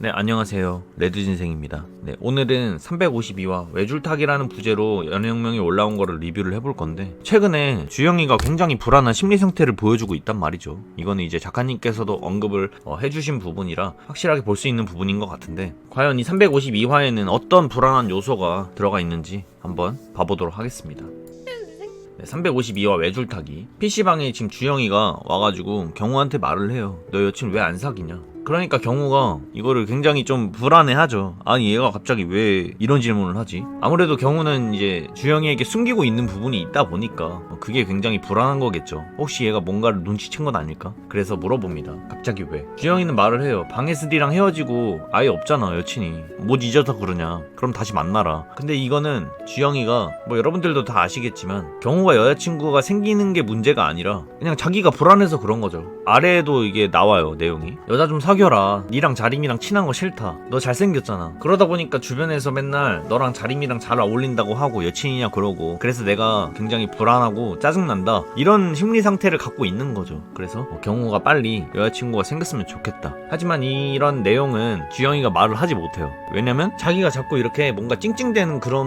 네, 안녕하세요. 레드진생입니다. 네, 오늘은 352와 외줄타기라는 부제로 연애혁명이 올라온 거를 리뷰를 해볼 건데, 최근에 주영이가 굉장히 불안한 심리 상태를 보여주고 있단 말이죠. 이거는 이제 작가님께서도 언급을 해주신 부분이라 확실하게 볼 수 있는 부분인 것 같은데, 과연 이 352화에는 어떤 불안한 요소가 들어가 있는지 한번 봐보도록 하겠습니다. 352화 외줄타기. PC방에 지금 주영이가 와가지고 경우한테 말을 해요. 너 여친 왜 안 사귀냐? 그러니까 경우가 이거를 굉장히 좀 불안해하죠. 아니 얘가 갑자기 왜 이런 질문을 하지? 아무래도 경우는 이제 주영이에게 숨기고 있는 부분이 있다 보니까 그게 굉장히 불안한 거겠죠. 혹시 얘가 뭔가를 눈치챈 건 아닐까? 그래서 물어봅니다. 갑자기 왜? 주영이는 말을 해요. 방에스디랑 헤어지고 아예 없잖아 여친이. 못 잊어서 그러냐? 그럼 다시 만나라. 근데 이거는 주영이가 뭐 여러분들도 다 아시겠지만 경우가 여자친구가 생기는 게 문제가 아니라 그냥 자기가 불안해서 그런 거죠. 아래에도 이게 나와요 내용이. 여자 좀 사귀어라. 니랑 자림이랑 친한 거 싫다. 너 잘생겼잖아. 그러다 보니까 주변에서 맨날 너랑 자림이랑 잘 어울린다고 하고 여친이냐 그러고, 그래서 내가 굉장히 불안하고 짜증난다, 이런 심리 상태를 갖고 있는 거죠. 그래서 경우가 빨리 여자친구가 생겼으면 좋겠다. 하지만 이런 내용은 주영이가 말을 하지 못해요. 왜냐면 자기가 자꾸 이렇게 뭔가 찡찡대는 그런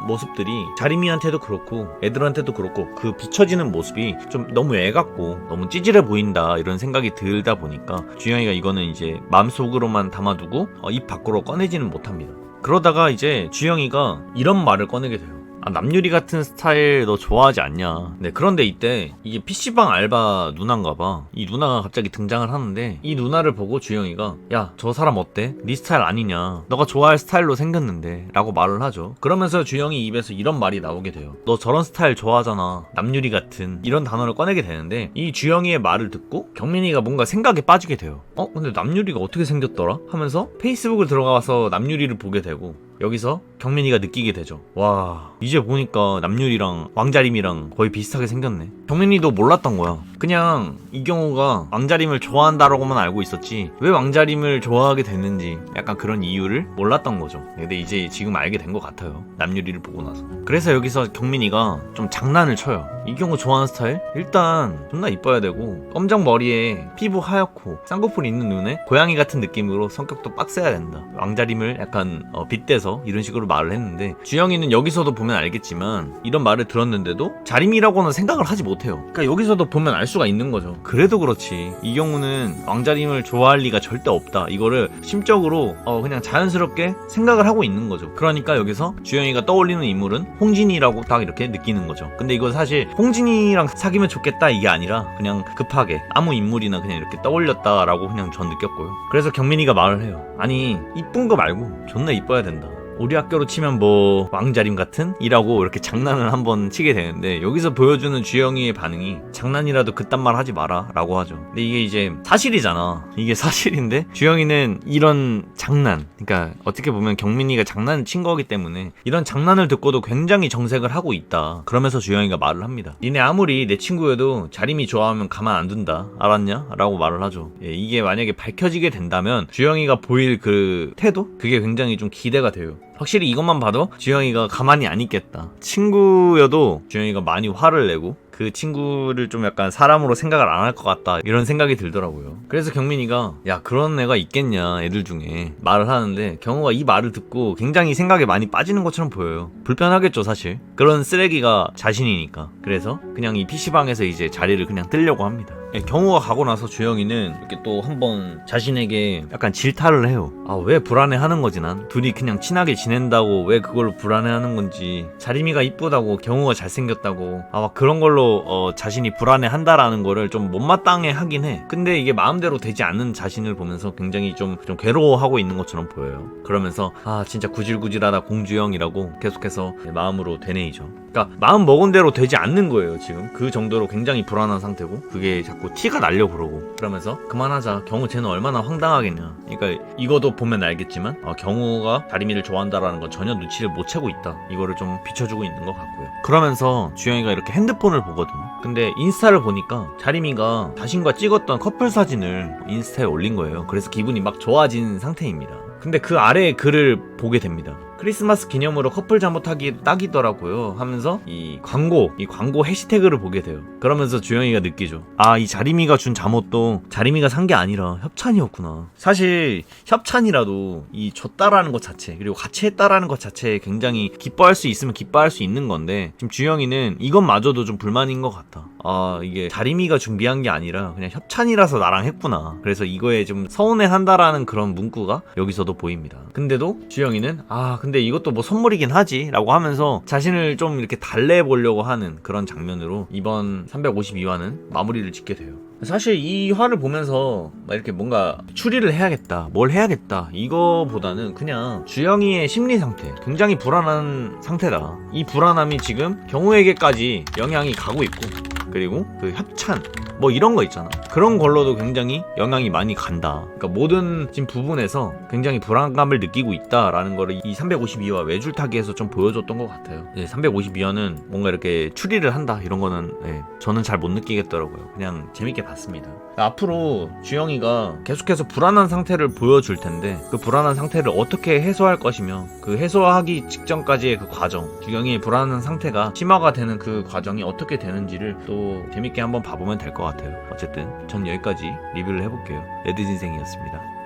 모습들이 자림이한테도 그렇고 애들한테도 그렇고 그 비춰지는 모습이 좀 너무 애 같고 너무 찌질해 보인다, 이런 생각이 들다 보니까 주영이가 이거는 이제 마음속으로만 담아두고 입 밖으로 꺼내지는 못합니다. 그러다가 이제 주영이가 이런 말을 꺼내게 돼요. 아, 남유리 같은 스타일 너 좋아하지 않냐? 네, 그런데 이때 이게 PC방 알바 누나인가봐. 이 누나가 갑자기 등장을 하는데, 이 누나를 보고 주영이가 야, 저 사람 어때? 네 스타일 아니냐? 너가 좋아할 스타일로 생겼는데 라고 말을 하죠. 그러면서 주영이 입에서 이런 말이 나오게 돼요. 너 저런 스타일 좋아하잖아, 남유리 같은, 이런 단어를 꺼내게 되는데, 이 주영이의 말을 듣고 경민이가 뭔가 생각에 빠지게 돼요. 근데 남유리가 어떻게 생겼더라? 하면서 페이스북을 들어가서 남유리를 보게 되고, 여기서 경민이가 느끼게 되죠. 와, 이제 보니까 남유리랑 왕자림이랑 거의 비슷하게 생겼네. 경민이도 몰랐던 거야. 그냥 이 경우가 왕자림을 좋아한다라고만 알고 있었지 왜 왕자림을 좋아하게 됐는지 약간 그런 이유를 몰랐던 거죠. 근데 이제 지금 알게 된 것 같아요, 남유리를 보고 나서. 그래서 여기서 경민이가 좀 장난을 쳐요. 이 경우 좋아하는 스타일? 일단 존나 이뻐야 되고, 검정 머리에 피부 하얗고 쌍꺼풀 있는 눈에 고양이 같은 느낌으로 성격도 빡세야 된다. 왕자림을 약간 빗대서 이런 식으로 말을 했는데, 주영이는 여기서도 보면 알겠지만 이런 말을 들었는데도 자림이라고는 생각을 하지 못해요. 그러니까 여기서도 보면 알 수가 있는 거죠. 그래도 그렇지 이 경우는 왕자림을 좋아할 리가 절대 없다, 이거를 심적으로 그냥 자연스럽게 생각을 하고 있는 거죠. 그러니까 여기서 주영이가 떠올리는 인물은 홍진이라고 딱 이렇게 느끼는 거죠. 근데 이거 사실 홍진이랑 사귀면 좋겠다 이게 아니라 그냥 급하게 아무 인물이나 그냥 이렇게 떠올렸다라고 그냥 전 느꼈고요. 그래서 경민이가 말을 해요. 아니 이쁜 거 말고 존나 이뻐야 된다. 우리 학교로 치면 뭐 왕자림 같은? 이라고 이렇게 장난을 한번 치게 되는데, 여기서 보여주는 주영이의 반응이 장난이라도 그딴 말 하지 마라 라고 하죠. 근데 이게 이제 사실이잖아. 이게 사실인데 주영이는 이런 장난, 그러니까 어떻게 보면 경민이가 장난을 친 거기 때문에 이런 장난을 듣고도 굉장히 정색을 하고 있다. 그러면서 주영이가 말을 합니다. 니네 아무리 내 친구여도 자림이 좋아하면 가만 안 둔다, 알았냐? 라고 말을 하죠. 이게 만약에 밝혀지게 된다면 주영이가 보일 그 태도? 그게 굉장히 좀 기대가 돼요. 확실히 이것만 봐도 주영이가 가만히 안 있겠다. 친구여도 주영이가 많이 화를 내고 그 친구를 좀 약간 사람으로 생각을 안 할 것 같다, 이런 생각이 들더라고요. 그래서 경민이가 야 그런 애가 있겠냐 애들 중에 말을 하는데, 경우가 이 말을 듣고 굉장히 생각에 많이 빠지는 것처럼 보여요. 불편하겠죠 사실. 그런 쓰레기가 자신이니까. 그래서 그냥 이 PC방에서 이제 자리를 그냥 뜨려고 합니다. 경우가 가고 나서 주영이는 이렇게 또 한번 자신에게 약간 질타를 해요. 아, 왜 불안해하는 거지 난? 둘이 그냥 친하게 지낸다고 왜 그걸로 불안해하는 건지, 자림이가 이쁘다고 경우가 잘생겼다고 막 그런 걸로 자신이 불안해한다라는 거를 좀 못마땅해 하긴 해. 근데 이게 마음대로 되지 않는 자신을 보면서 굉장히 좀 괴로워하고 있는 것처럼 보여요. 그러면서 아 진짜 구질구질하다 공주형이라고 계속해서 마음으로 되뇌이죠. 그러니까 마음 먹은 대로 되지 않는 거예요 지금. 그 정도로 굉장히 불안한 상태고, 그게 자꾸 티가 날려 그러고. 그러면서 그만하자, 경우 쟤는 얼마나 황당하겠냐. 그러니까 이거도 보면 알겠지만 경우가 자림이를 좋아한다라는 건 전혀 눈치를 못 채고 있다, 이거를 좀 비춰주고 있는 것 같고요. 그러면서 주영이가 이렇게 핸드폰을 보거든요. 근데 인스타를 보니까 자림이가 자신과 찍었던 커플 사진을 인스타에 올린 거예요. 그래서 기분이 막 좋아진 상태입니다. 근데 그 아래에 글을 보게 됩니다. 크리스마스 기념으로 커플 잠옷 타기 딱이더라고요 하면서 이 광고 해시태그를 보게 돼요. 그러면서 주영이가 느끼죠. 아, 이 자리미가 준 잠옷도 자리미가 산 게 아니라 협찬이었구나. 사실 협찬이라도 이 줬다라는 것 자체, 그리고 같이 했다라는 것 자체에 굉장히 기뻐할 수 있으면 기뻐할 수 있는 건데, 지금 주영이는 이것마저도 좀 불만인 것 같아. 아, 이게 자리미가 준비한 게 아니라 그냥 협찬이라서 나랑 했구나. 그래서 이거에 좀 서운해한다라는 그런 문구가 여기서도 보입니다. 근데도 주영이는 근데 이것도 뭐 선물이긴 하지 라고 하면서 자신을 좀 이렇게 달래보려고 하는 그런 장면으로 이번 352화는 마무리를 짓게 돼요. 사실 이 화를 보면서 막 이렇게 뭔가 추리를 해야겠다, 뭘 해야겠다, 이거보다는 그냥 주영이의 심리 상태, 굉장히 불안한 상태다. 이 불안함이 지금 경우에게까지 영향이 가고 있고, 그리고 그 협찬 뭐 이런 거 있잖아. 그런 걸로도 굉장히 영향이 많이 간다. 그러니까 모든 지금 부분에서 굉장히 불안감을 느끼고 있다라는 거를 이 352화 외줄타기에서 좀 보여줬던 것 같아요. 352화는 뭔가 이렇게 추리를 한다 이런 거는 저는 잘 못 느끼겠더라고요. 그냥 재밌게 봤습니다. 앞으로 주영이가 계속해서 불안한 상태를 보여줄 텐데, 그 불안한 상태를 어떻게 해소할 것이며, 그 해소하기 직전까지의 그 과정, 주영이의 불안한 상태가 심화가 되는 그 과정이 어떻게 되는지를 또 재밌게 한번 봐보면 될 것 같아요. 어쨌든 전 여기까지 리뷰를 해볼게요. 레드진생이었습니다.